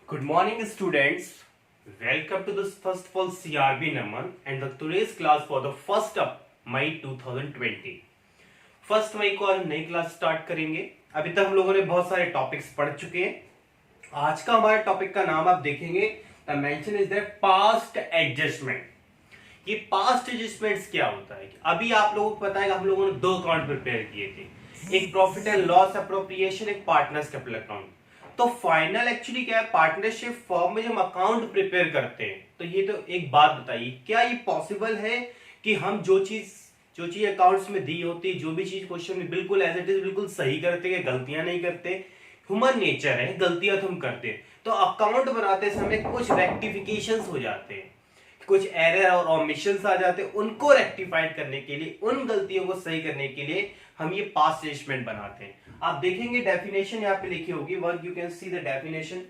Good morning, students. Welcome to this first full CRB Naman and the today's class for the 1st of May 2020. 1 मई को हम नई class start करेंगे। अभी तक हम लोगों ने बहुत सारे टॉपिक्स पढ़ चुके हैं। आज का हमारे टॉपिक का नाम आप देखेंगे, the mention is the past adjustment. ये पास्ट एडजस्टमेंट्स क्या होता है? अभी आप लोगों को पता है कि हम लोगों ने दो अकाउंट प्रिपेयर किए थे, एक प्रॉफिट एंड लॉस अप्रोप्रिएशन, एक पार्टनर्स कैपिटल अकाउंट। तो फाइनल एक्चुअली क्या है, पार्टनरशिप फॉर्म में जब अकाउंट प्रिपेयर करते हैं तो ये तो एक बात बताइए, क्या ये पॉसिबल है कि हम जो चीज अकाउंट्स में दी होती है, जो भी चीज क्वेश्चन में बिल्कुल एज इट इज बिल्कुल सही करते हैं, गलतियां नहीं करते? ह्यूमन नेचर है, गलतियां तो हम करते हैं। तो अकाउंट बनाते समय कुछ रेक्टिफिकेशंस हो जाते हैं, कुछ एरर और ओमिशंस आ जाते हैं। उनको रेक्टिफाइड करने के लिए, उन गलतियों को सही करने के लिए हम ये पास्ट स्टेटमेंट बनाते हैं। आप देखेंगे डेफिनेशन यहाँ पे लिखी होगी, work you can see the definition.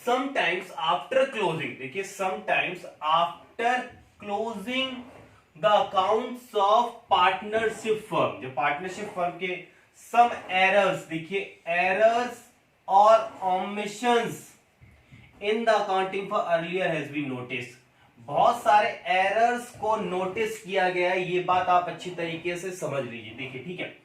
Sometimes after closing, देखिए sometimes after closing the accounts of partnership firm, जो पार्टनरशिप फर्म के सम एरर्स, देखिए एरर्स और omissions in the accounting for earlier has been notice. बहुत सारे errors को notice किया गया है, ये बात आप अच्छी तरीके से समझ लीजिए। देखिए ठीक है,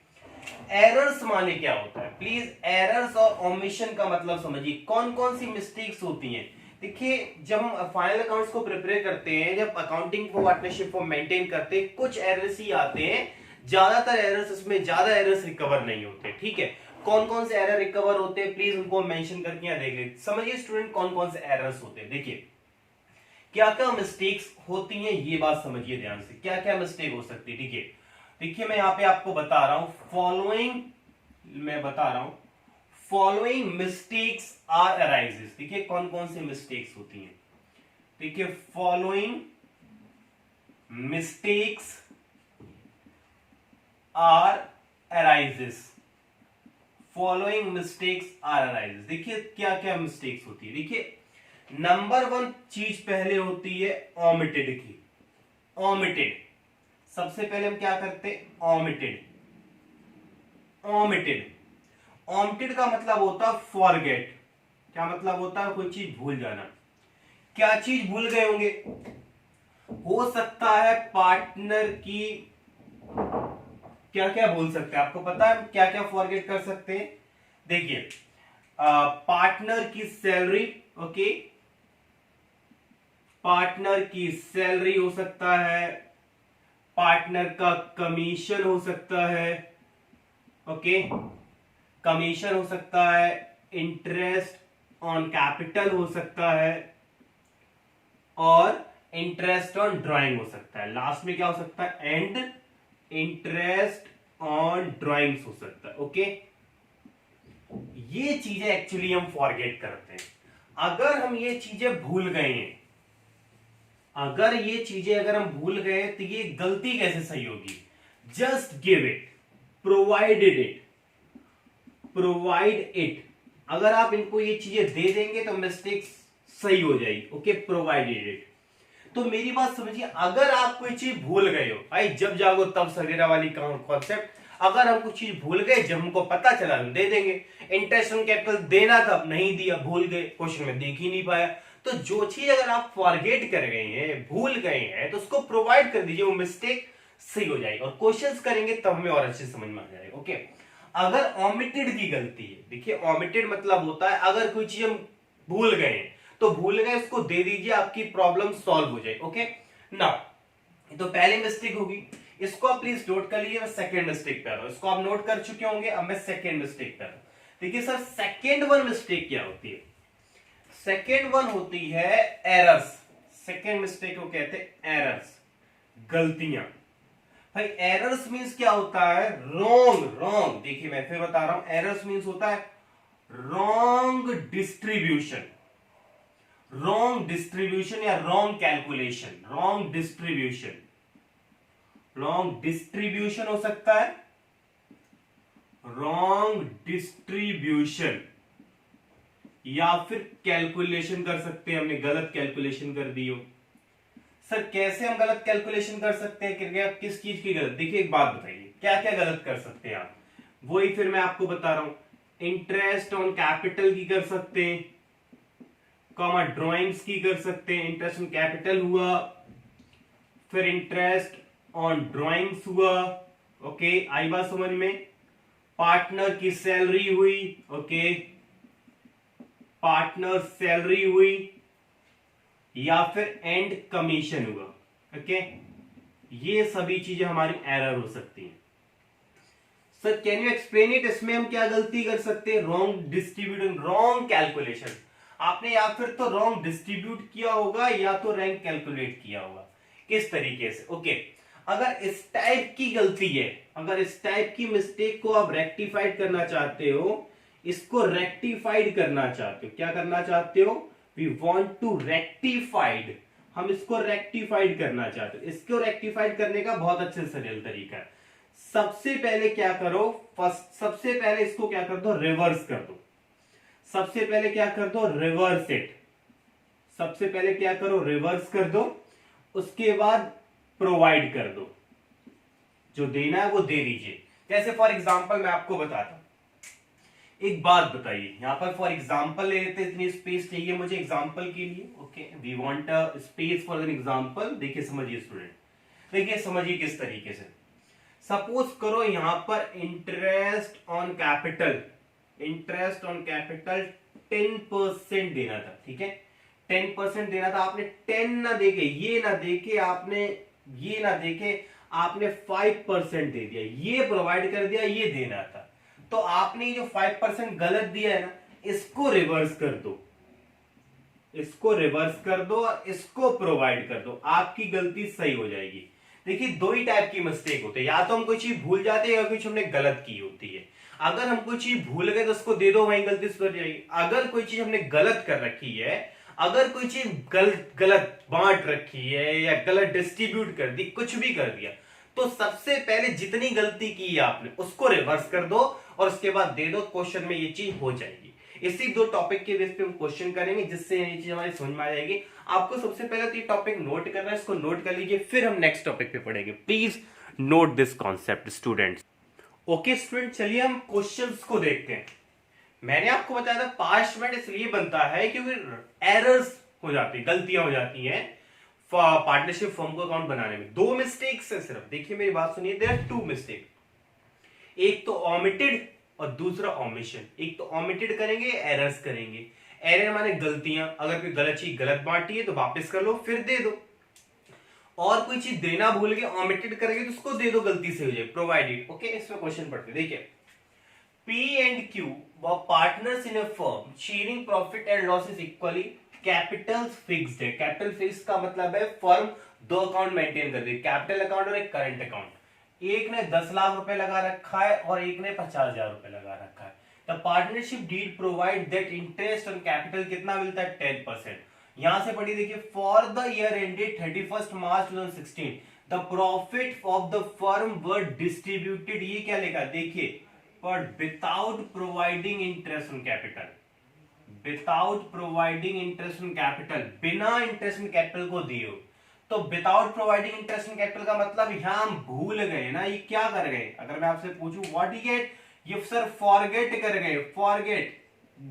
एरर्स माने क्या होता है, प्लीज एरर्स और ओमिशन का मतलब समझिए। कौन कौन सी मिस्टेक्स होती हैं? देखिए जब हम फाइनल अकाउंट्स को प्रिपेयर करते हैं, जब accounting for partnership form maintain करते हैं, कुछ एरर्स ही आते हैं, ज्यादातर एरर्स, इसमें ज्यादा एरर्स रिकवर नहीं होते। ठीक है, कौन कौन से एरर रिकवर होते हैं प्लीज उनको मेंशन करके यहाँ देख लेते। समझिए स्टूडेंट, कौन कौन से एरर्स होते हैं। देखिए क्या क्या मिस्टेक्स होती हैं, ये बात समझिए ध्यान से, क्या क्या मिस्टेक हो सकती है। ठीक है, देखिए मैं यहाँ पे आपको बता रहा हूं, फॉलोइंग मिस्टेक्स आर अराइजेस। देखिए कौन कौन सी मिस्टेक्स होती हैं। देखिए following mistakes are arises, following mistakes are arises. देखिए क्या क्या मिस्टेक्स होती है। देखिए नंबर 1 चीज पहले होती है ओमिटेड की। ओमिटेड, सबसे पहले हम क्या करते हैं, ओमिटेड। ओमिटेड का मतलब होता है फॉरगेट। क्या मतलब होता है? कोई चीज भूल जाना। क्या चीज भूल गए होंगे? हो सकता है पार्टनर की, क्या क्या भूल सकते हैं, आपको पता है क्या क्या फॉरगेट कर सकते हैं? देखिए पार्टनर की सैलरी, ओके, पार्टनर की सैलरी हो सकता है, पार्टनर का कमीशन हो सकता है, ओके, कमीशन हो सकता है, इंटरेस्ट ऑन कैपिटल हो सकता है, और इंटरेस्ट ऑन ड्राइंग हो सकता है। लास्ट में क्या हो सकता है? एंड इंटरेस्ट ऑन ड्राइंग्स हो सकता है। ओके, ये चीजें एक्चुअली हम फॉरगेट करते हैं। अगर हम ये चीजें भूल गए हैं, अगर हम भूल गए तो ये गलती कैसे सही होगी? Just give it, provide it. अगर आप इनको ये चीजें दे देंगे तो मिस्टेक सही हो जाएगी। Okay, provided it. तो मेरी बात समझिए, अगर आप कोई चीज भूल गए हो, भाई जब जागो तब सवेरा वाली कॉन्सेप्ट, अगर हम कुछ चीज भूल गए, जब हमको पता चला हम दे देंगे। इंटरेस्ट ऑन कैपिटल देना था, नहीं दिया, भूल गए, क्वेश्चन में देख ही नहीं पाया। तो जो चीज अगर आप फॉरगेट कर गए हैं, भूल गए हैं, तो उसको प्रोवाइड कर दीजिए, वो मिस्टेक सही हो जाएगी। और क्वेश्चंस करेंगे तब हमें और अच्छे समझ में आ जाएगा। ओके, अगर ओमिटेड की गलती है, देखिए ओमिटेड मतलब होता है अगर कोई चीज हम भूल गए हैं तो भूल गए, उसको दे दीजिए, आपकी प्रॉब्लम सॉल्व हो जाएगी। ओके ना, तो पहली मिस्टेक होगी, इसको आप प्लीज नोट कर लीजिए। मैं सेकेंड मिस्टेक पे आ रहा हूं, इसको आप नोट कर चुके होंगे, अब मैं सेकेंड मिस्टेक पे आ रहा हूं। देखिए सर, सेकेंड वन मिस्टेक क्या होती है? सेकेंड वन होती है एरर्स। सेकेंड मिस्टेक को कहते हैं एरर्स, गलतियां। भाई एरर्स मींस क्या होता है? रॉन्ग। देखिए मैं फिर बता रहा हूं, एरर्स मींस होता है रॉन्ग डिस्ट्रीब्यूशन, या रॉन्ग कैलकुलेशन। रॉन्ग डिस्ट्रीब्यूशन हो सकता है, रॉन्ग डिस्ट्रीब्यूशन, या फिर कैलकुलेशन कर सकते हैं, हमने गलत कैलकुलेशन कर दी हो। सर कैसे हम गलत कैलकुलेशन कर सकते हैं? किस चीज की गलत? देखिए एक बात बताइए, क्या क्या गलत कर सकते हैं आप? वही फिर मैं आपको बता रहा हूं, इंटरेस्ट ऑन कैपिटल की कर सकते हैं, कॉमा ड्रॉइंग्स की कर सकते हैं, इंटरेस्ट ऑन कैपिटल हुआ, फिर इंटरेस्ट ऑन ड्रॉइंग्स हुआ, ओके आई बात समझ में, पार्टनर की सैलरी हुई, ओके पार्टनर सैलरी हुई, या फिर एंड कमीशन हुआ, ओके ये सभी चीजें हमारी एरर हो सकती हैं। Sir can you explain it, इसमें हम क्या गलती कर सकते हैं, रॉन्ग डिस्ट्रीब्यूशन, रॉन्ग कैलकुलेशन, आपने या फिर तो रॉन्ग डिस्ट्रीब्यूट किया होगा या तो रैंक कैलकुलेट किया होगा, किस तरीके से, ओके अगर इस टाइप की गलती है, अगर इस टाइप की मिस्टेक को आप रेक्टिफाइड करना चाहते हो, इसको रेक्टिफाइड करना चाहते हो, क्या करना चाहते हो, वी वांट टू रेक्टिफाइड, हम इसको रेक्टिफाइड करना चाहते हो। इसको रेक्टिफाइड करने का बहुत अच्छे सरल तरीका है, सबसे पहले क्या करो, फर्स्ट सबसे पहले इसको क्या कर दो, रिवर्स कर दो, सबसे पहले क्या कर दो, रिवर्स इट, सबसे पहले क्या करो, रिवर्स कर दो, उसके बाद प्रोवाइड कर दो, जो देना है वो दे दीजिए। जैसे फॉर एग्जांपल मैं आपको बताता हूं, एक बात बताइए, यहां पर फॉर एग्जांपल ले लेते, इतनी स्पेस चाहिए मुझे एग्जांपल के लिए, okay we want a space for an example. देखिए समझिए स्टूडेंट, देखिए समझिए किस तरीके से, सपोज करो यहां पर interest on capital, interest on capital 10% देना था, ठीक है 10% देना था, आपने 10 ना देके, ये ना देके आपने, ये ना देके आपने 5% दे दिया, ये प्रोवाइड कर दिया, ये देना था, तो आपने जो 5% गलत दिया है ना, इसको रिवर्स कर दो, इसको रिवर्स कर दो और इसको प्रोवाइड कर दो, आपकी गलती सही हो जाएगी। देखिए दो ही टाइप की मिस्टेक होते हैं, या तो हम कोई चीज भूल जाते हैं या कुछ हमने गलत की होती है। अगर हम कोई चीज भूल गए तो उसको दे दो, वहीं गलती सुधर जाएगी। अगर कोई चीज हमने गलत कर रखी है, अगर कोई चीज गलत बांट रखी है या गलत डिस्ट्रीब्यूट कर दी, कुछ भी कर दिया, तो सबसे पहले जितनी गलती की है आपने उसको रिवर्स कर दो और उसके बाद दे दो, क्वेश्चन में ये चीज हो जाएगी। इसी दो टॉपिक के बेस पे हम क्वेश्चन करेंगे, जिससे ये चीज हमारी समझ में आ जाएगी। आपको सबसे पहले तो ये टॉपिक नोट करना है, इसको नोट कर लीजिए, फिर हम नेक्स्ट टॉपिक पे पढ़ेंगे। Please note this concept students. Okay student, चलिए हम क्वेश्चंस को देखते हैं। मैंने आपको बताया था पार्टमेंट इसलिए बनता है क्योंकि एरर्स हो जाती है, गलतियां हो जाती हैं पार्टनरशिप फर्म को अकाउंट बनाने में। दो मिस्टेक्स है सिर्फ, देखिए मेरी बात सुनिए, देयर आर 2 मिस्टेक, एक तो ओमिटेड और दूसरा ओमिशन। एक तो ओमिटेड करेंगे, एरर्स करेंगे। एरर माने गलतियां, अगर कोई गलत चीज गलत बांटी है तो वापस कर लो फिर दे दो, और कोई चीज देना भूल गए ओमिटेड करेंगे तो उसको दे दो, गलती से हो जाए, प्रोवाइडेड। ओके इसमें क्वेश्चन पढ़ते देखिए, P and Q were partners in a firm, sharing profit and losses equally. Capital fixed है, कैपिटल फिक्स का मतलब है फर्म दो अकाउंट मेंटेन कर रही है, कैपिटल अकाउंट और एक करंट अकाउंट। एक ने 10 लाख रुपए लगा रखा है और एक ने 50,000 रुपए लगा रखा है। The partnership deed provide that interest on capital कितना मिलता है, 10%। यहां से पढ़ी देखिए, for the year ended 31 March 2016 the profit of the firm were distributed, ये क्या लिखा देखिए, but without providing interest on capital, without providing interest on capital, बिना interest on capital को दिए हो। तो without providing interest on capital का मतलब यहां हम भूल गए ना, ये क्या कर गए, अगर मैं आपसे पूछूं व्हाट यू गेट, ये सर फॉरगेट कर गए, फॉरगेट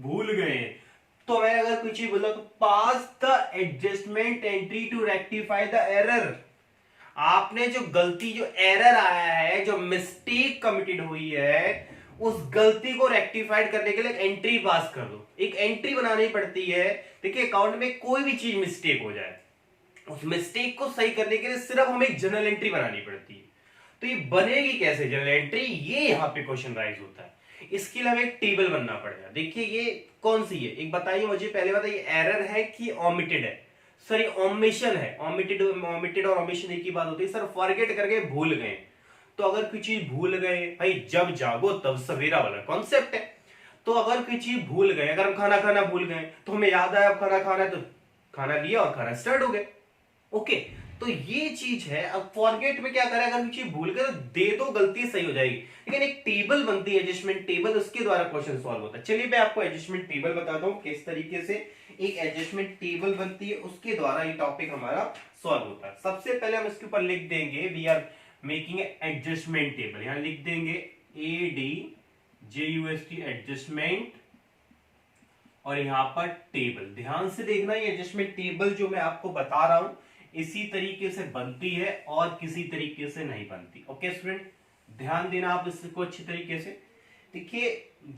भूल गए। तो मैं अगर कुछ ही बोला तो pass the adjustment entry to rectify the error, आपने जो गलती, जो एरर आया है, जो मिस्टेक कमिटेड हुई है, उस गलती को रेक्टिफाइड करने के लिए एंट्री पास कर दो। एक एंट्री बनानी पड़ती है। देखिए अकाउंट में कोई भी चीज मिस्टेक हो जाए, उस मिस्टेक को सही करने के लिए सिर्फ हमें एक जनरल एंट्री बनानी पड़ती है। तो ये बनेगी कैसे जनरल एंट्री, ये यहां पे क्वेश्चन राइज होता है। इसके लिए हमें एक टेबल बनना पड़ेगा। देखिए ये कौन सी है, एक बताइए मुझे, पहले बताइए एरर है कि ओमिटेड है। सर ये ओमिशन है, ओमिटेड और ओमिशन एक ही बात होती है। सर फॉरगेट करके भूल गए, तो अगर कोई चीज भूल गए, भाई जब जागो तब सवेरा वाला कॉन्सेप्ट है। तो अगर कोई चीज भूल गए, अगर हम खाना खाना भूल गए तो हमें याद आया अब खाना खाना है, तो खाना लिया और खाना स्टार्ट हो गए। ओके तो ये चीज है। अब फॉरगेट में क्या करें, अगर कोई चीज भूल गए तो दे दो, गलती सही हो जाएगी। लेकिन एक टेबल बनती है एडजस्टमेंट टेबल, उसके द्वारा क्वेश्चन सॉल्व होता है। चलिए मैं आपको एडजस्टमेंट टेबल बताता हूं किस तरीके से एक एडजस्टमेंट टेबल बनती है, उसके द्वारा ये टॉपिक हमारा सॉल्व होता है। सबसे पहले हम इसके ऊपर लिख देंगे we are making adjustment table, यहां लिख देंगे ADJUST एडजस्टमेंट और यहाँ पर टेबल। ध्यान से देखना, ये एडजस्टमेंट टेबल जो मैं आपको बता रहा हूं इसी तरीके से बनती है और किसी तरीके से नहीं बनती। ओके स्टूडेंट, ध्यान देना आप इसको अच्छी तरीके से। देखिए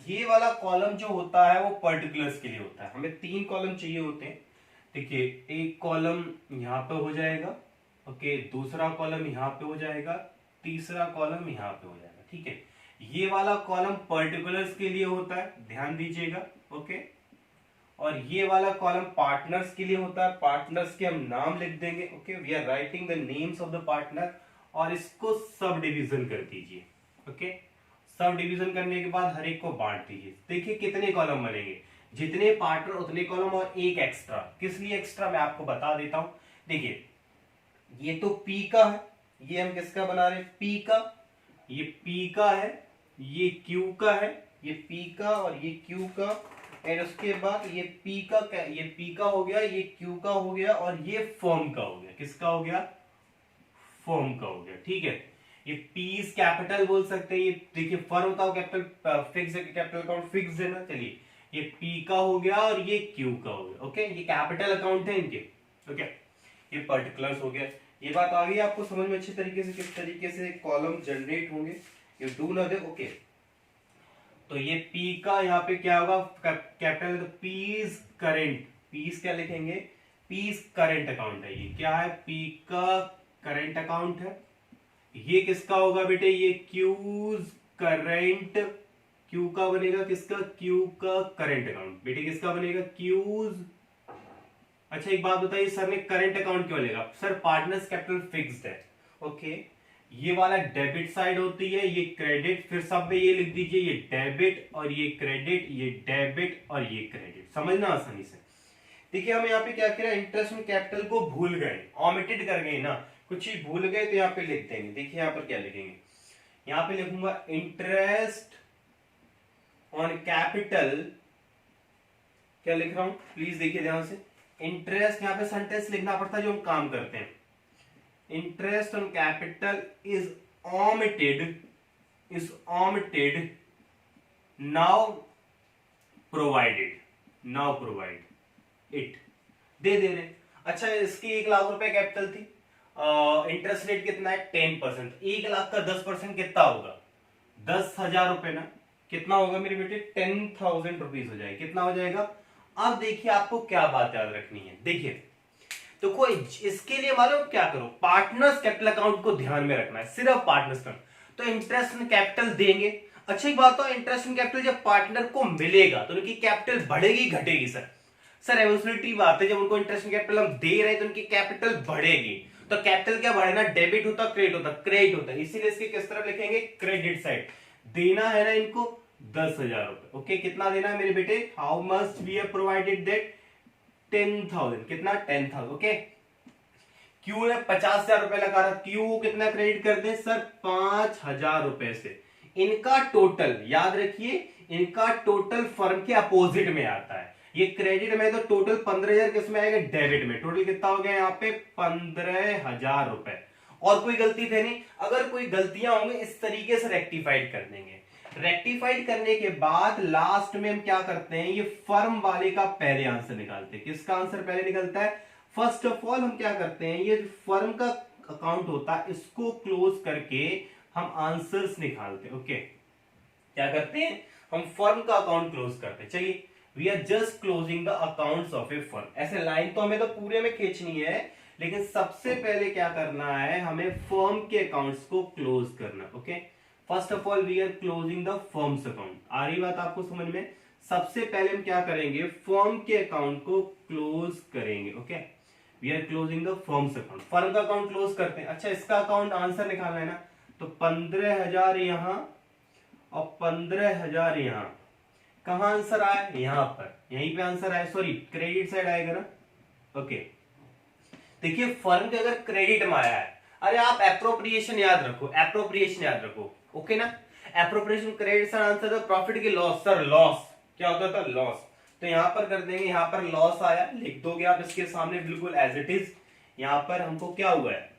ये वाला कॉलम जो होता है वो पर्टिकुलर्स के लिए होता है, हमें 3 कॉलम चाहिए होते हैं। देखिए एक कॉलम यहाँ पे हो जाएगा, ओके, दूसरा कॉलम यहाँ पे हो जाएगा, तीसरा कॉलम यहाँ पे हो जाएगा। ठीक है, ये वाला कॉलम पर्टिकुलर्स के लिए होता है, ध्यान दीजिएगा। ओके, और ये वाला कॉलम पार्टनर्स के लिए होता है, पार्टनर्स के हम नाम लिख देंगे। Okay, we are writing the names of the partner, और इसको सब डिवीजन कर दीजिए। ओके, सब डिवीजन करने के बाद हर एक को बांट दीजिए। देखिए कितने कॉलम बनेंगे, जितने पार्टनर उतने कॉलम और एक एक्स्ट्रा। किस लिए एक्स्ट्रा मैं आपको बता देता हूं। देखिए ये तो P का है, ये हम किसका बना रहे हैं, P का, ये P का है, ये Q का है, ये P का और ये Q का, एंड उसके बाद ये P का हो गया, ये Q का हो गया, और ये फर्म का हो गया। किसका हो गया, फर्म का हो गया। ठीक है, ये पीस कैपिटल बोल सकते हैं। ये देखिए फर्म का कैपिटल फिक्स है, कैपिटल अकाउंट फिक्स है ना। चलिए ये पी का हो गया और ये क्यू का हो गया। ओके, ये कैपिटल अकाउंट है इनके। ओके, ये पर्टिकुलर्स हो गया। ये बात आ गई आपको समझ में अच्छे तरीके से, किस तरीके से कॉलम जनरेट होंगे। ये डू ना दे। ओके, तो ये पी का यहाँ पे क्या होगा, कैपिटल पीस करेंट, पीस क्या लिखेंगे, पीस करेंट अकाउंट है। ये क्या है, पी का करेंट अकाउंट है। ये किसका होगा बेटे, ये क्यूज करेंट, क्यू का बनेगा, किसका, क्यू का करेंट अकाउंट। बेटे किसका बनेगा, क्यूज। अच्छा एक बात बताइए सर ने करेंट अकाउंट क्यों लेगा, सर पार्टनर्स कैपिटल फिक्स्ड है। ओके, ये वाला डेबिट साइड होती है, ये क्रेडिट, फिर सब में ये लिख दीजिए, ये डेबिट और ये क्रेडिट, ये डेबिट और ये क्रेडिट। समझना आसानी से। देखिए हम यहाँ पे क्या किया, इंटरेस्ट में कैपिटल को भूल गए, ओमिटेड कर गए ना, कुछ चीज भूल गए तो यहाँ पे लिख देंगे। देखिए यहाँ पर क्या लिखेंगे, यहाँ पे लिखूंगा इंटरेस्ट ऑन कैपिटल। क्या लिख रहा हूं प्लीज देखिए ध्यान से, इंटरेस्ट, यहाँ पे सेंटेंस लिखना पड़ता है जो हम काम करते हैं। Interest on capital is omitted now provided, now provide it, दे रहे। अच्छा इसकी 1 लाख रुपए कैपिटल थी, इंटरेस्ट रेट कितना है 10%, 1 लाख का 10% कितना होगा, 10,000 रुपए ना। कितना होगा मेरे बेटे, 10,000 रुपीज हो जाएगा। कितना हो जाएगा। अब देखिए आपको क्या बात याद रखनी है। देखिए तो कोई इसके लिए मालूम क्या करो, पार्टनर्स कैपिटल अकाउंट को ध्यान में रखना है, सिर्फ पार्टनर्स का। तो इंटरेस्ट इन कैपिटल देंगे। अच्छा एक बात, तो इंटरेस्ट इन कैपिटल जब पार्टनर को मिलेगा तो उनकी कैपिटल बढ़ेगी घटेगी, सर एब्सोल्यूटली बात है, जब उनको इंटरेस्ट इन कैपिटल हम दे रहे हैं तो उनकी कैपिटल बढ़ेगी। तो कैपिटल क्या बढ़े ना, डेबिट होता क्रेडिट होता, क्रेडिट होता है, इसीलिए इसके किस तरफ लिखेंगे, क्रेडिट साइड। देना है ना इनको 10,000 रुपए। ओके, कितना देना है मेरे बेटे, how much we have provided that 10,000, कितना 10,000। ओके, क्यू ने 50,000 रुपए लगा रहा, क्यू कितना क्रेडिट कर दे सर 5,000 रुपए से। इनका टोटल याद रखिए, इनका टोटल फर्म के अपोजिट में आता है। ये क्रेडिट में तो टोटल 15,000 किसमें आएगा, डेबिट में। टोटल कितना हो गया यहाँ पे 15,000 रुपए। और कोई गलती थे नहीं, अगर कोई गलतियां होंगी इस तरीके से रेक्टिफाइड कर देंगे। रेक्टिफाइड करने के बाद लास्ट में हम क्या करते हैं, ये फर्म वाले का पहले आंसर निकालते हैं। किसका आंसर पहले निकलता है, फर्स्ट ऑफ ऑल हम क्या करते हैं, ये फर्म का अकाउंट होता है इसको क्लोज करके हम आंसर्स निकालते हैं। ओके, क्या करते हैं, हम फर्म का अकाउंट क्लोज करते हैं। चलिए, we are just closing the accounts of a firm. ऐसे लाइन तो हमें तो पूरे में खींचनी है, लेकिन सबसे पहले क्या करना है, हमें फर्म के अकाउंट्स को क्लोज करना। Okay, first of all we are closing the firm's account. आ रही बात आपको समझ में। सबसे पहले हम क्या करेंगे, फर्म के अकाउंट को क्लोज करेंगे। Okay, we are closing the firm's account, firm का अकाउंट क्लोज करते हैं। अच्छा इसका अकाउंट आंसर निकालना है ना, तो 15,000 यहां और 15,000 यहां। कहां आंसर आया, यहां पर, यहीं पे आंसर आया, सॉरी क्रेडिट साइड आएगा ना। ओके, देखिए फर्म के अगर क्रेडिट में आया है, अरे आप एप्रोप्रिएशन याद रखो, एप्रोप्रिएशन याद रखो। ओके ना, एप्रोप्रिएशन क्रेडिट सर आंसर था, प्रॉफिट की लॉस, सर लॉस क्या होता था, लॉस। तो यहां पर कर देंगे, यहां पर लॉस आया, लिख दोगे आप इसके सामने बिल्कुल एज इट इज। यहां पर हमको क्या हुआ है,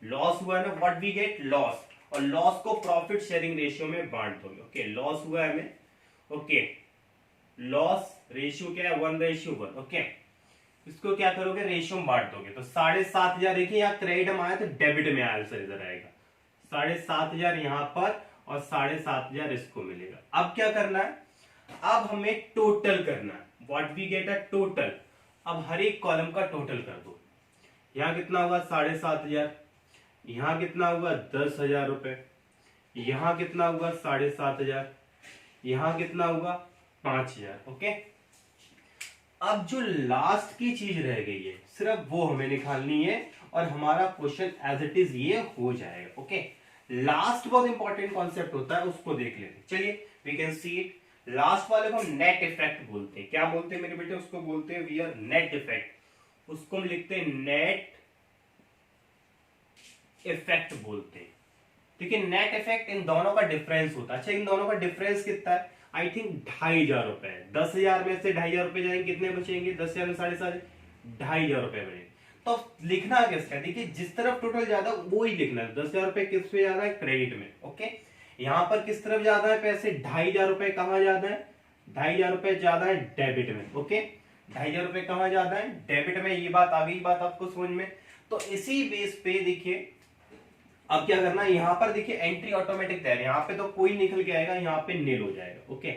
लॉस हुआ है ना, व्हाट वी गेट, लॉस। और लॉस को प्रॉफिट शेयरिंग रेशियो में बांट दोगे। ओके, लॉस हुआ है हमें। ओके, लॉस रेशियो क्या है 1:1। ओके, इसको क्या करोगे, रेशियो में बांट दोगे तो 7,500। देखिए यहाँ क्रेडिट में आया तो डेबिट में आंसर इधर आएगा, 7,500 यहां पर और 7,500 इसको मिलेगा। अब क्या करना है, अब हमें टोटल करना है, what we get a total. अब हर एक कॉलम का टोटल कर दो। यहाँ कितना हुआ 7,500, यहाँ कितना हुआ 10,000 रुपए, यहाँ कितना हुआ 7,500, यहाँ कितना हुआ 5,000। ओके, अब जो लास्ट की चीज रह गई है सिर्फ वो हमें निकालनी है और हमारा क्वेश्चन एज इट इज ये हो जाएगा। ओके, लास्ट बहुत इंपॉर्टेंट कॉन्सेप्ट होता है, उसको देख लेते हैं। चलिए we can see it. Last वाले को हम नेट इफेक्ट बोलते हैं। क्या बोलते हैं मेरे बेटे, उसको बोलते हैं वी आर नेट इफेक्ट। उसको हम लिखते हैं नेट इफेक्ट बोलते हैं। ठीक है, नेट इफेक्ट इन दोनों का डिफरेंस होता है। अच्छा, इन दोनों का डिफरेंस कितना है, आई थिंक 2,500 रुपए। 10,000 में से 2,500 रुपए जाएंगे, कितने बचेंगे, 10,000 में 7,500, 2,500 रुपए बचेंगे। तो लिखना किसका, देखिए जिस तरफ टोटल ज्यादा वो ही लिखना है। 10,000 रुपए किस पे ज्यादा है, क्रेडिट में। ओके, यहाँ पर किस तरफ ज्यादा है पैसे, 2,500 रुपए कहाँ ज्यादा है, 2,500 रुपए ज्यादा है डेबिट में। ओके, 2,500 रुपए कहाँ ज्यादा है, डेबिट में। ये बात आ गई, बात आपको समझ में। तो इसी बेस पे देखिए अब क्या करना है, यहाँ पर देखिए एंट्री ऑटोमेटिक तैयार है, यहाँ पे तो कोई निकल के आएगा, यहाँ पे नील हो जाएगा। ओके,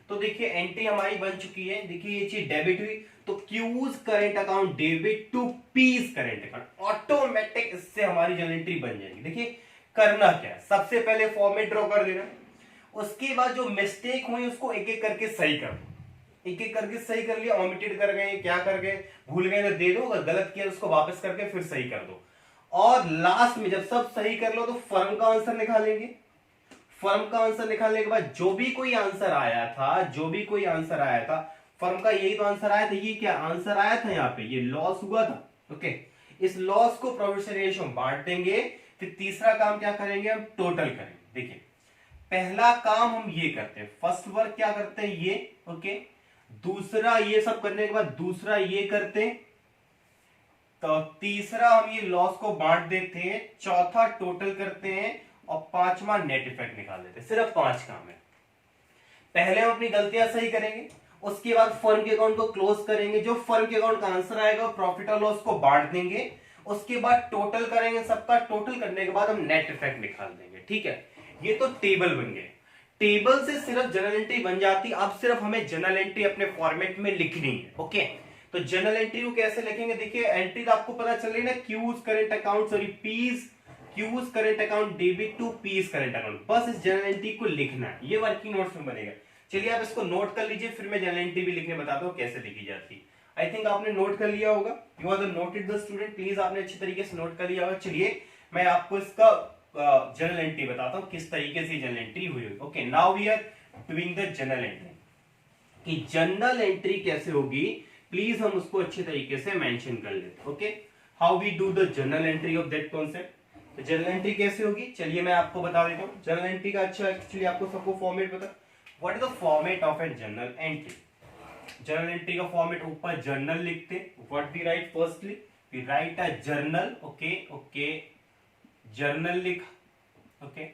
तो देखिए एंट्री हमारी बन चुकी है। देखिए ये चीज डेबिट हुई तो Q's current account debit to P's current account, automatic इससे हमारी जर्नल एंट्री बन जाएगी। देखिए करना क्या है, सबसे पहले फॉर्मेट ड्रॉ कर देना, उसके बाद जो मिस्टेक हुई उसको एक एक करके सही कर दो। एक एक करके सही कर लिया, ओमिटेड कर गए, क्या कर गए, भूल गए तो दे दो, अगर गलत किया उसको वापस करके फिर सही कर दो। और लास्ट में जब सब सही कर लो तो फर्म का आंसर निकालेंगे। फर्म का आंसर निकालने के बाद जो भी कोई आंसर आया था, जो भी कोई आंसर आया था, फर्म का यही तो आंसर आया था। ये क्या आंसर आया था, यहाँ पे ये लॉस हुआ था। ओके, इस लॉस को प्रोविजन रेशियो में बांट देंगे। फिर तीसरा काम क्या करेंगे, हम टोटल करेंगे। देखिए पहला काम हम ये करते हैं, फर्स्ट वर्क क्या करते हैं ये। ओके, दूसरा ये सब करने के बाद दूसरा ये करते हैं, तो तीसरा हम ये लॉस को बांट देते हैं, चौथा टोटल करते हैं और पांचवा नेट इफेक्ट निकाल देते हैं। सिर्फ 5 काम है। पहले हम अपनी गलतियां सही करेंगे, उसके बाद फर्म के अकाउंट को क्लोज करेंगे, जो फर्म के अकाउंट का आंसर आएगा प्रॉफिट और लॉस को बांट देंगे, उसके बाद टोटल करेंगे, सबका टोटल करने के बाद हम नेट इफेक्ट निकाल देंगे। ठीक है, ये तो टेबल बन गए। टेबल से सिर्फ जर्नल एंट्री बन जाती। अब सिर्फ हमें जर्नल एंट्री अपने फॉर्मेट में लिखनी है। ओके, तो जर्नल एंट्री को कैसे लिखेंगे, देखिए एंट्री तो आपको पता चल रही है ना, Q's current account, sorry P's, Q's current account debit to P's current account. बस इस जर्नल एंट्री को लिखना है, ये वर्किंग नोट्स में बनेगा। चलिए आप इसको नोट कर लीजिए, फिर मैं जर्नल एंट्री भी लिखने बताता हूँ कैसे लिखी जाती है। आई थिंक आपने नोट कर लिया होगा, you are the noted the student, please आपने अच्छी तरीके से नोट कर लिया होगा। चलिए मैं आपको इसका जर्नल एंट्री बताता हूँ किस तरीके से जर्नल एंट्री हुई होगी। Okay, now we are doing the journal entry. कि जर्नल एंट्री कैसे होगी प्लीज हम उसको अच्छे तरीके से मेंशन कर लेते। Okay, how we do the journal entry of that concept. तो जर्नल एंट्री कैसे होगी, चलिए मैं आपको बता देता हूँ। जर्नल एंट्री का अच्छा एक्चुअली आपको सबको फॉर्मेट पता, what is the format of a journal entry. Journal entry का फॉर्मेट ऊपर जर्नल लिखते, what we write, firstly we write a journal. Okay okay, journal लिख। ओके,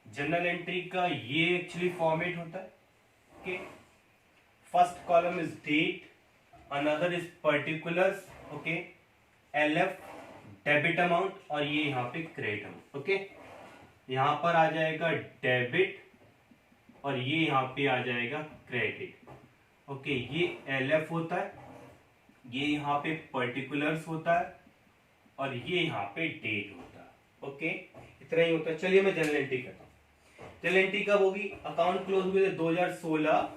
जर्नल एंट्री का ये एक्चुअली फॉर्मेट होता है। Okay, first column is date, another is particulars, okay, LF debit amount और ये यहाँ पे क्रेडिट अमाउंट। ओके, यहां पर आ जाएगा डेबिट और ये यहाँ पे आ जाएगा क्रेडिट। ओके, ये एलएफ होता है, ये यहाँ पे पर्टिकुलर्स होता है और ये यहाँ पे डेट होता है। ओके, इतना ही होता है। चलिए मैं जर्नल एंट्री करता हूँ। जर्नल एंट्री कब होगी, अकाउंट क्लोज हुए थे 2016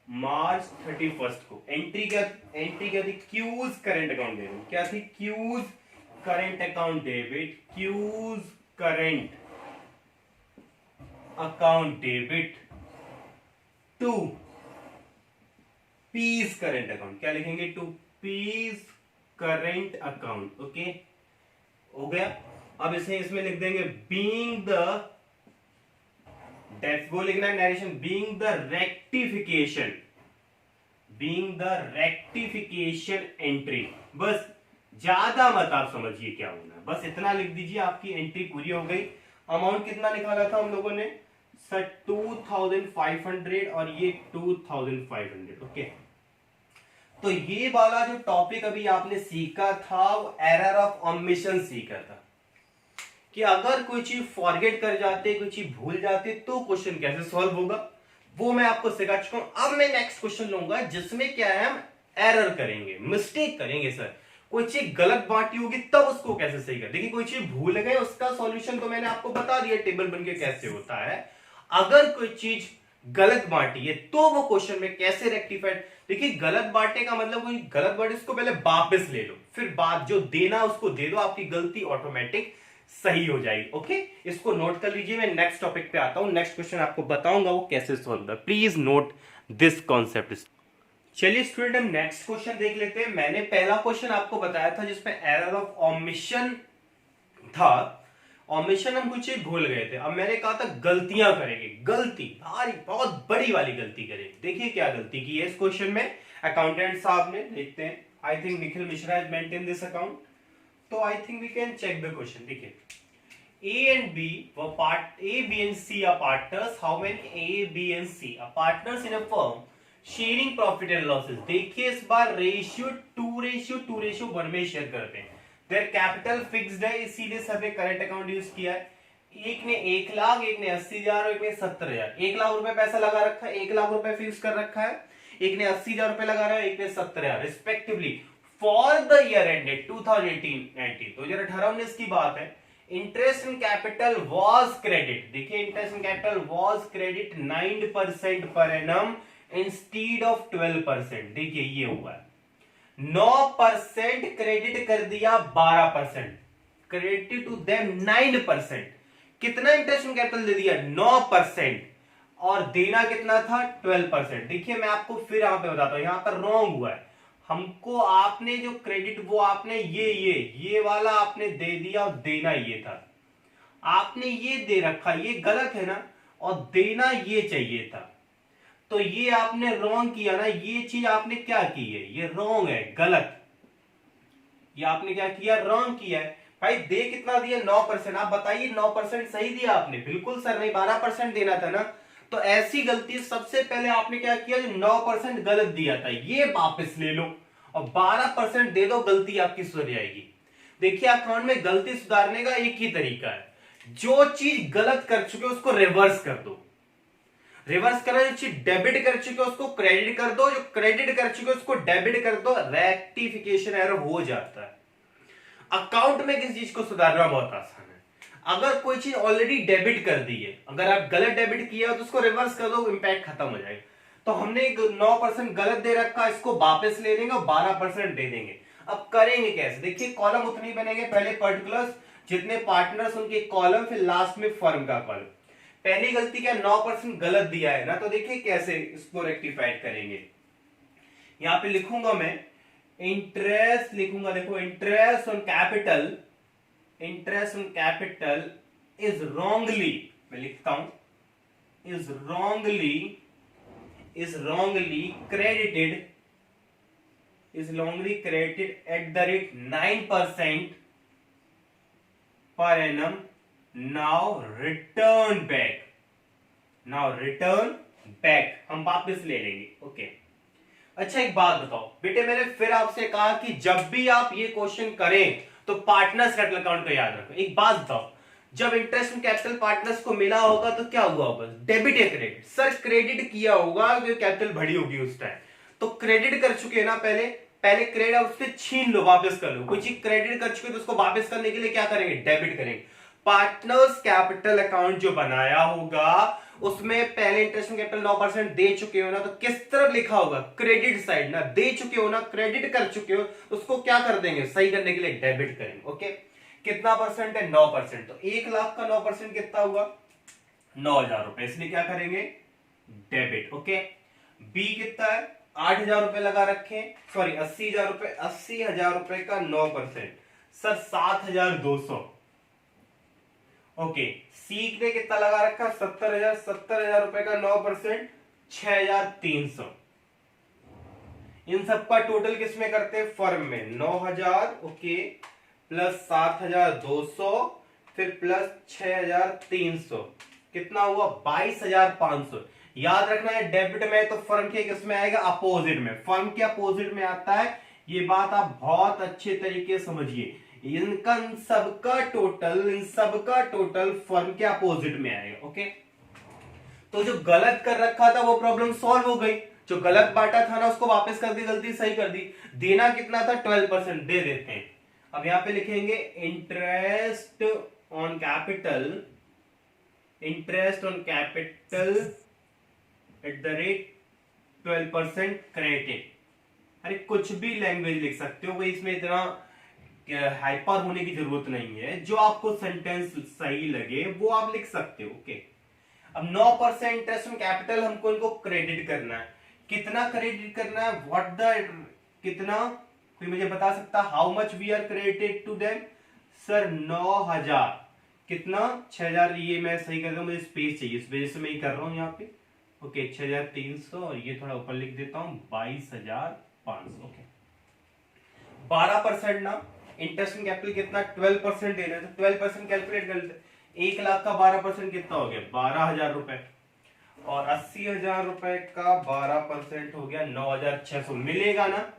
मार्च 31 को। एंट्री क्या थी, क्यूज करेंट अकाउंट डेबिट। क्या थी, Q's current account debit, Q's current account debit to P's current account. क्या लिखेंगे, to P's current account. Okay, हो गया। अब इसे इसमें लिख देंगे बीइंग द, वो लिखना है narration, being the rectification, being the rectification entry. बस ज्यादा मत आप समझिए क्या होना है, बस इतना लिख दीजिए, आपकी एंट्री पूरी हो गई। अमाउंट कितना निकाला था हम लोगों ने, सर 2500 और ये 2500। ओके, तो ये वाला जो टॉपिक अभी आपने सीखा था वो एरर ऑफ ओमिशन सीखा था, कि अगर कोई चीज फॉरगेट कर जाते, कोई चीज भूल जाते तो क्वेश्चन कैसे सॉल्व होगा, वो मैं आपको सिखा चुका हूं। अब मैं नेक्स्ट क्वेश्चन लूंगा जिसमें क्या है, हम एरर करेंगे, मिस्टेक करेंगे। सर कोई चीज गलत बांटी होगी तब उसको कैसे सही कर, देखिए कोई चीज भूल गए उसका सॉल्यूशन तो मैंने आपको बता दिया टेबल बन के कैसे होता है। अगर कोई चीज गलत बांटी है तो वो क्वेश्चन में कैसे रेक्टिफाइड, देखिए गलत बांटे का मतलब कोई गलत बांटे उसको पहले वापस ले लो, फिर बात जो देना उसको दे दो, आपकी गलती ऑटोमेटिक सही हो जाएगी। ओके, इसको नोट कर लीजिए। मैं नेक्स्ट टॉपिक पे आता हूं, नेक्स्ट क्वेश्चन आपको बताऊंगा वो कैसे सॉल्व होगा। Please note this concept. चलिए स्टूडेंट, हम नेक्स्ट क्वेश्चन देख लेते हैं। मैंने पहला क्वेश्चन आपको बताया था जिसमें एरर ऑफ ओमिशन था, ओमिशन हम कुछ चीज भूल गए थे। अब मैंने कहा था गलतियां करेंगे, गलती भारी बहुत बड़ी वाली गलती करेंगे। देखिए क्या गलती की है इस क्वेश्चन में अकाउंटेंट साहब ने, देखते हैं। I think Nikhil Mishra has maintain this account, तो I think we can check the question. देखिए A and B were A, B and C are partners. How many A, B and C are partners in a firm sharing profit and losses? देखिए इस बार ratio 2:1 में share करते हैं। Their capital fixed है, इसीलिए sir ने current account use किया है। एक ने 1 लाख, एक ने 80,000 और एक ने 70,000। 1 लाख रुपए पैसा लगा रखा है, 1 लाख रुपए फिक्स कर रखा है। एक ने 80,000 रुपए लगा रहा है, एक ने 70,000 respectively for the year ended 2018-19, 2018-19 की बात है। Interest in capital was credit, देखिए interest in capital was credit 9% per annum instead of 12%। देखिए ये हुआ है 9% क्रेडिट कर दिया 12%, क्रेडिट टू देम 9%। कितना इंटरेस्ट इन कैपिटल दे दिया 9%, और देना कितना था 12%। देखिए मैं आपको फिर यहां पे बताता हूं, यहां पर रॉन्ग हुआ है। हमको आपने जो क्रेडिट वो आपने ये वाला आपने दे दिया और देना ये था, आपने ये दे रखा, ये गलत है ना, और देना ये चाहिए था, तो ये आपने रॉन्ग किया ना। ये चीज आपने क्या की है, ये रॉन्ग है, गलत। ये आपने क्या किया, रॉन्ग किया है। भाई दे कितना दिया 9%, आप बताइए 9% सही दिया आपने? बिल्कुल सर नहीं, 12% देना था ना। तो ऐसी गलती सबसे पहले आपने क्या किया, जो 9% गलत दिया था ये वापस ले लो और 12% दे दो, गलती आपकी सुधर जाएगी। देखिए अकाउंट में गलती सुधारने का एक ही तरीका है, जो चीज गलत कर चुके उसको रिवर्स कर दो। रिवर्स करना, जो चीज डेबिट कर चुके उसको क्रेडिट कर दो, जो क्रेडिट कर चुके उसको डेबिट कर दो, रेक्टिफिकेशन एरर हो जाता है। अकाउंट में किसी चीज को सुधारना बहुत आसान है। अगर कोई चीज ऑलरेडी डेबिट कर दी है, अगर आप गलत डेबिट किया हो तो उसको रिवर्स कर दो, इंपैक्ट खत्म हो जाएगा। तो हमने 9% गलत दे रखा, इसको वापस ले लेंगे और 12% दे देंगे। अब करेंगे कैसे, देखिए कॉलम उतनी बनेंगे, पहले पर्टिकुलर्स जितने पार्टनर्स उनके कॉलम, फिर लास्ट में फर्म का कॉलम। पहली गलती क्या, 9% गलत दिया है ना, तो देखिए कैसे इसको रेक्टिफाइड करेंगे। यहां पे लिखूंगा मैं इंटरेस्ट, लिखूंगा देखो interest on capital, interest on capital is wrongly, मैं लिखता हूं is wrongly credited at the rate 9% per annum, now return back, हम वापस ले लेंगे। ओके अच्छा एक बात बताओ बेटे, मैंने फिर आपसे कहा कि जब भी आप ये क्वेश्चन करें तो पार्टनर्स कैपिटल अकाउंट को याद रखो। एक बात बताओ, जब इंटरेस्ट इन कैपिटल पार्टनर्स को मिला होगा तो क्या हुआ होगा, डेबिट या क्रेडिट? सर क्रेडिट किया होगा, जो कैपिटल बढ़ी होगी उस टाइम, तो क्रेडिट कर चुके हैं ना, पहले क्रेडिट उससे छीन लो, वापस कर लो। कोई चीज क्रेडिट कर चुके तो उसको वापस करने के लिए क्या करेंगे, डेबिट करेंगे। पार्टनर्स कैपिटल अकाउंट जो बनाया होगा उसमें पहले इंटरेस्ट इन कैपिटल 9% दे चुके हो ना, तो किस तरफ लिखा होगा, क्रेडिट साइड ना, दे चुके हो ना, क्रेडिट कर चुके हो, उसको क्या कर देंगे, सही करने के लिए डेबिट करेंगे। ओके कितना परसेंट है, 9%, तो 1 लाख का 9% कितना हुआ 9,000 रुपए, इसलिए क्या करेंगे, डेबिट। ओके बी कितना है, 8,000 रुपए लगा रखे, सॉरी 80,000 रुपए, 80,000 रुपए का 9% सर 7,200। ओके सी ने कितना लगा रखा, 70,000, 70,000 रुपए का 9% 6,300। इन सबका टोटल किसमें करते हैं, फर्म में 9,000 ओके प्लस 7,200 फिर प्लस 6,300, कितना हुआ 22,500। याद रखना है डेबिट में तो फर्म के किसमें आएगा, अपोजिट में, फर्म के अपोजिट में आता है। ये बात आप बहुत अच्छे तरीके से समझिए, इनका इन सबका टोटल फर्म के अपोजिट में आएगा। ओके, तो जो गलत कर रखा था वो प्रॉब्लम सॉल्व हो गई, जो गलत बांटा था ना उसको वापस कर दी, गलती सही कर दी। देना कितना था 12%, दे देते हैं। अब यहां पे लिखेंगे interest on capital at the rate 12% credit. अरे कुछ भी लैंग्वेज लिख सकते हो, इसमें इतना हाइपर होने की जरूरत नहीं है, जो आपको सेंटेंस सही लगे वो आप लिख सकते हो। ओके, अब 9% इंटरेस्ट ऑन कैपिटल हमको इनको क्रेडिट करना है। कितना क्रेडिट करना है, कितना, कोई मुझे बता सकता how much we are credited to them? Sir 9,000। कितना 6,000, ये मैं सही कर रहा हूं, मुझे स्पेस चाहिए, इस वजह से मैं ये कर रहा हूं यहाँ पे। ओके 6,300 और ये थोड़ा ऊपर लिख देता हूं 22,500। ओके 12% ना, इंटरेस्ट ऑन कैपिटल कितना 12% देना है, तो 12% कैलकुलेट कर लेते। 1 लाख का 12% कितना हो गया 12,000 रुपए, और 80,000 रुपए का 12% हो गया 9,600। मिलेगा ना?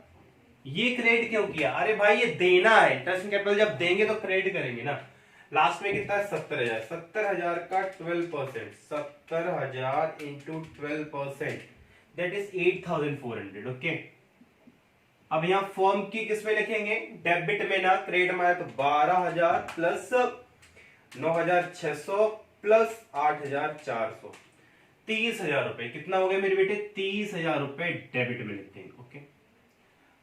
ये क्रेडिट क्यों किया? अरे भाई ये देना है, इंटरेस्ट ऑन कैपिटल जब देंगे तो क्रेडिट करेंगे ना। लास्ट में कितना है 70,000, 70,000 का 12%, 70,000 इंटू 12%, दैट इज 8,400। ओके, अब यहां फॉर्म की किसमें लिखेंगे, डेबिट में ना, क्रेडिट में। तो 12,000 प्लस 9,600 प्लस 8,400, 30,000 रुपए। कितना हो गया मेरे बेटे 30,000 रुपए डेबिट में लिखते हैं। ओके,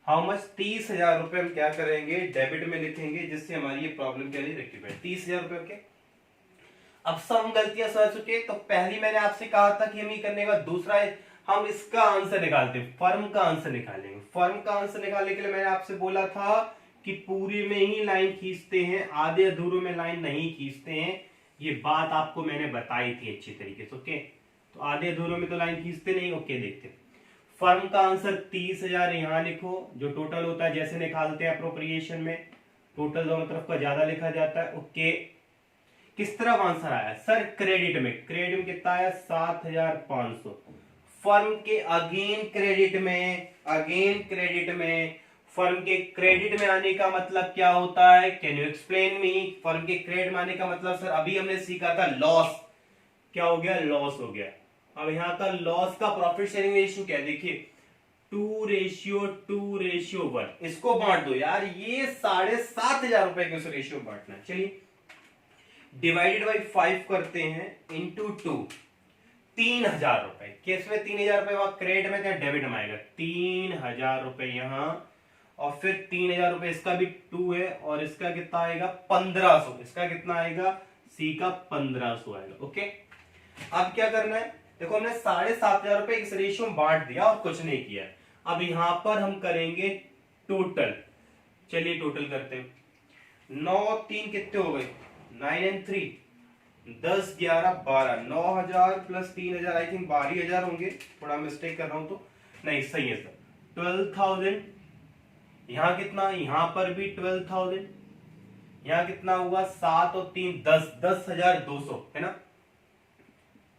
हाउ मच 30,000 रुपए हम क्या करेंगे डेबिट में लिखेंगे, जिससे हमारी ये प्रॉब्लम क्या नहीं रेक्टिफाई। 30,000 रुपए। ओके, अब सब गलतियां समझ चुके। तो पहली मैंने आपसे कहा था कि हम ये करने का, दूसरा है हम इसका आंसर निकालते हैं, फर्म का आंसर निकालेंगे। फर्म का आंसर निकालने के लिए मैंने आपसे बोला था कि पूरे में ही लाइन खींचते हैं, आधे अधूरों में लाइन नहीं खींचते हैं। ये बात आपको मैंने बताई थी अच्छी तरीके से। ओके, तो आधे अधूरों में तो लाइन खींचते नहीं। ओके, देखते हैं फर्म का आंसर 30,000 यहां लिखो, जो टोटल होता है जैसे निकालते हैं अप्रोप्रिएशन में, टोटल दोनों तरफ का ज्यादा लिखा जाता है। ओके, किस तरफ आंसर आया सर, क्रेडिट में। क्रेडिट में कितना आया 7,500। फर्म के अगेन क्रेडिट में, फर्म के क्रेडिट में आने का मतलब क्या होता है, can you explain me? Firm के क्रेडिट में आने का मतलब सर अभी हमने सीखा था लॉस, क्या हो गया, लॉस हो गया। अब यहां का लॉस का प्रॉफिट शेयरिंग रेशियो क्या है, देखिए 2:1। इसको बांट दो यार, ये 7,500 रुपए के उस रेशियो बांटना है। चलिए डिवाइडेड बाई 5 करते हैं, इंटू 2, 3,000 रुपए। केस में 3,000 रुपए वहां क्रेडिट में, डेबिट में आएगा 3,000 रुपए यहां, और फिर 3,000 रुपए इसका भी 2 है, और इसका कितना आएगा 1,500। इसका कितना आएगा, सी का 1,500 आएगा। ओके, अब क्या करना है, देखो हमने 7,500 रुपए इस रेशियो में बांट दिया और कुछ नहीं किया। अब यहां पर हम करेंगे टोटल। चलिए टोटल करते हैं, 9 3 कितने हो गए, 9 and 3 10 11 12, 9,000 प्लस 3,000, आई थिंक 12,000 होंगे, थोड़ा मिस्टेक कर रहा हूं तो नहीं, सही है सर 12,000। यहां कितना, यहां पर भी 12,000, यहां कितना हुआ 7 और 3 10, 10,200 है ना,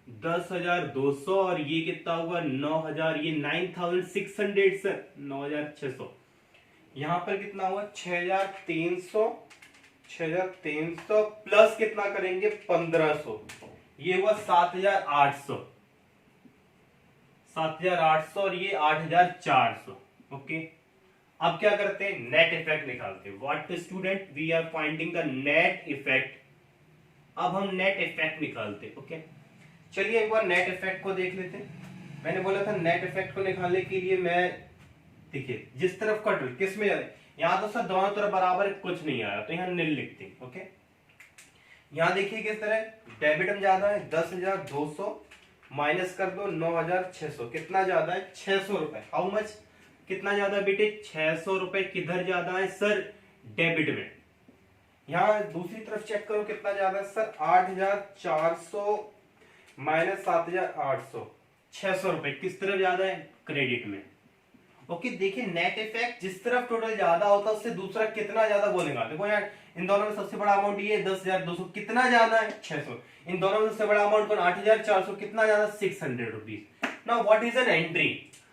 10,200, और ये कितना हुआ 9,000, ये 9,600 सर, 9,600। यहां पर कितना हुआ 6,300 प्लस कितना करेंगे 1,500, ये हुआ 7,800, और ये 8,400। ओके, अब क्या करते हैं, नेट इफेक्ट निकालते हैं। What student, we are finding the net effect. अब हम नेट इफेक्ट निकालते हैं। ओके, चलिए एक बार नेट इफेक्ट को देख लेते हैं। मैंने बोला था नेट इफेक्ट को निकालने के लिए मैं, देखिए जिस तरफ का किस में जाए, यहां तो सर दोनों तरफ बराबर कुछ नहीं आया, तो यहां नील लिखते हैं। ओके, यहां देखिए किस तरह डेबिट में ज्यादा है 10,200, माइनस कर दो 9,600, कितना ज्यादा है 600 रुपए। हाउ मच, कितना ज्यादा बेटे 600 रुपए। किधर ज्यादा है सर, डेबिट में। यहां दूसरी तरफ चेक करो कितना ज्यादा है सर, 8,400 माइनस 7,800, 600 रुपए किस तरफ ज्यादा है, क्रेडिट में। ओके देखिए नेट इफेक्ट जिस तरफ टोटल ज्यादा होता है उससे दूसरा कितना ज्यादा बोलेगा। देखो यार इन दोनों में सबसे बड़ा अमाउंट ये 10,200 कितना ज्यादा है 600। इन दोनों में सबसे बड़ा अमाउंट कौन 8,400 कितना ज्यादा 600 rupees. Now what is an entry.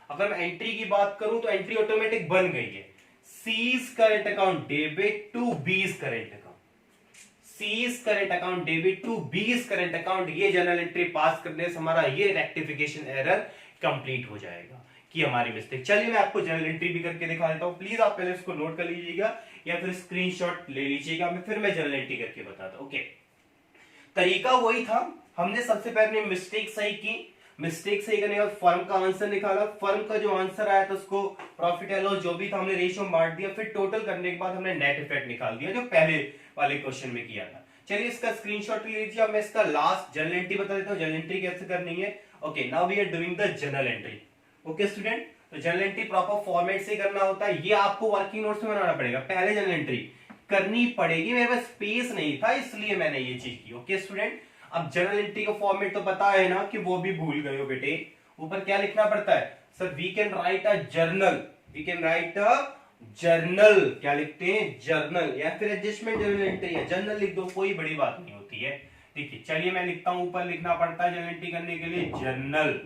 अगर मैं एंट्री की बात करूं तो एंट्री ऑटोमेटिक बन गई है। C's current account debit to B's current account, C's current account debit to B's current account. ये जनरल एंट्री पास करने से हमारा ये रेक्टिफिकेशन एरर कंप्लीट हो जाएगा कि हमारी मिस्टेक। चलिए मैं आपको जनरल एंट्री भी करके दिखा देता हूं, प्लीज आप पहले इसको नोट कर लीजिएगा या फिर स्क्रीनशॉट ले लीजिएगा, मैं फिर जनरल एंट्री करके बताता हूं। ओके तरीका वही था, हमने सबसे पहले मिस्टेक सही की, मिस्टेक सही करने के बाद फर्म का आंसर निकाला, फर्म का जो आंसर आया था उसको प्रॉफिट एंड लॉस जो भी था हमने रेशियो में बांट दिया, फिर टोटल करने के बाद हमने नेट इफेक्ट निकाल दिया जो पहले वाले क्वेश्चन में किया था। चलिए इसका स्क्रीनशॉट ले लीजिए। अब मैं इसका लास्ट जनरल एंट्री बता देता हूं, जनरल एंट्री कैसे करनी है। Okay now we are doing the general entry. Okay student, तो जनरल एंट्री प्रॉपर फॉर्मेट से करना होता है, ये आपको वर्किंग नोट्स में बनाना पड़ेगा, पहले जनरल एंट्री करनी पड़ेगी। मेरे पास स्पेस नहीं था इसलिए मैंने ये चीज की। ओके स्टूडेंट, अब जनरल एंट्री का फॉर्मेट तो पता है ना कि वो भी भूल गए हो बेटे। ऊपर क्या लिखना पड़ता है sir, we can write a journal, we can write a journal, क्या लिखते हैं जर्नल, या फिर एडजस्टमेंट जनरल एंट्री है जर्नल लिख दो, कोई बड़ी बात नहीं होती है। ठीक है चलिए मैं लिखता हूं, ऊपर लिखना पड़ता है जनरल एंट्री करने के लिए जर्नल।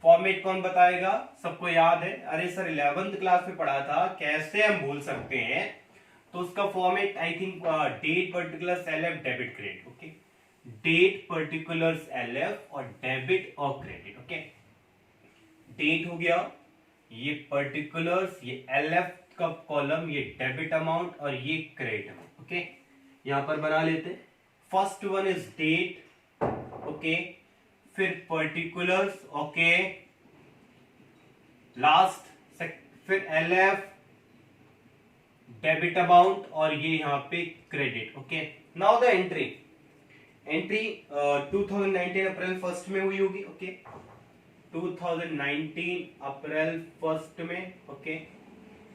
फॉर्मेट कौन बताएगा, सबको याद है, अरे सर 11th क्लास में पढ़ा था, कैसे हम भूल सकते हैं। तो उसका format I think date particulars LF debit credit. Okay date particulars LF और डेबिट और क्रेडिट। ओके डेट हो गया, ये पर्टिकुलर्स, ये एलएफ का कॉलम, ये डेबिट अमाउंट और ये क्रेडिट अमाउंट। ओके यहां पर बना लेते, first one is date, okay फिर पर्टिकुलर्स, ओके लास्ट फिर एलएफ डेबिट अमाउंट और ये यहां पे credit. Okay now the entry, entry 2019 April 1 में हुई होगी। ओके 2019 अप्रैल 1 में। ओके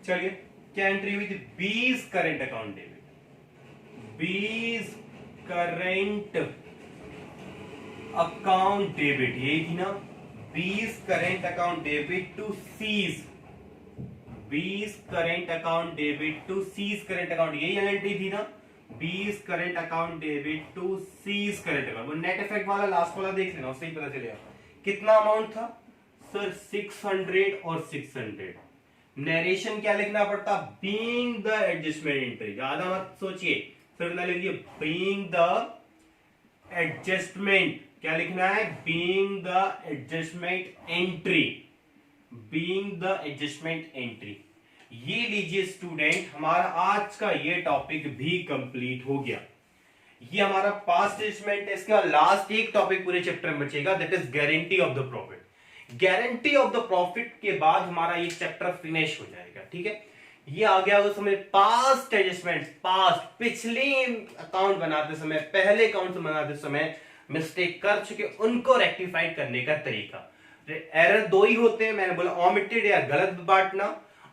चलिए क्या एंट्री हुई थी, 20 current account debit, 20 current account debit, यही थी ना, 20 current account debit to C's, 20 current account debit to C's current account, यही एंट्री थी ना, 20 current account debit to C's current account. वो नेट इफेक्ट वाला लास्ट वाला देख लेना, उससे ही पता चलेगा कितना अमाउंट था सर 600 और 600। नरेशन क्या लिखना पड़ता, बीइंग द एडजस्टमेंट एंट्री, ज्यादा मत सोचिए, फिर ना लिखिए बीइंग द एडजस्टमेंट, क्या लिखना है being the adjustment entry, being the adjustment entry. ये लीजिए स्टूडेंट, हमारा आज का ये टॉपिक भी कंप्लीट हो गया। ये हमारा पास्ट एडजस्टमेंट है, इसका लास्ट एक टॉपिक पूरे चैप्टर में बचेगा, that is guarantee of the profit. Guarantee of the profit के बाद हमारा ये चैप्टर फिनिश हो जाएगा। ठीक है ये आ गया उस समय पास्ट एडजस्टमेंट, पास्ट पिछले अकाउंट बनाते समय, पहले अकाउंट बनाते समय मिस्टेक कर चुके उनको रेक्टिफाई करने का तरीका। एरर दो ही होते हैं, मैंने बोला ओमिटेड या गलत बांटना।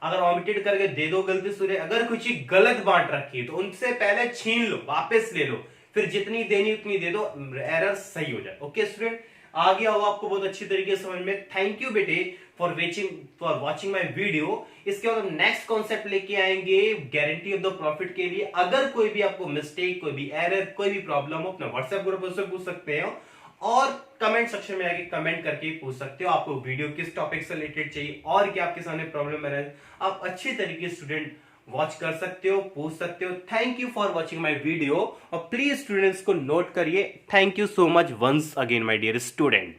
अगर ओमिटेड करके दे दो गलती से, अगर कुछ गलत बांट रखी है तो उनसे पहले छीन लो, वापस ले लो, फिर जितनी देनी उतनी दे दो, एरर सही हो जाए। ओके स्टूडेंट आ गया होगा आपको बहुत अच्छी तरीके से समझ में। थैंक यू बेटे फॉर वॉचिंग माय वीडियो। इसके बाद हम नेक्स्ट कॉन्सेप्ट लेके आएंगे गारंटी ऑफ द प्रॉफिट के लिए। अगर कोई भी आपको मिस्टेक, कोई भी एरर, कोई भी प्रॉब्लम हो, अपना व्हाट्सएप ग्रुप से पूछ सकते हो और कमेंट सेक्शन में आके कमेंट करके पूछ सकते हो आपको वीडियो किस टॉपिक से रिलेटेड चाहिए और क्या आपके सामने प्रॉब्लम है, आप अच्छी तरीके से स्टूडेंट वॉच कर सकते हो, पूछ सकते हो। Thank you for watching my video और प्लीज स्टूडेंट्स को नोट करिए। Thank you so much once again my dear student.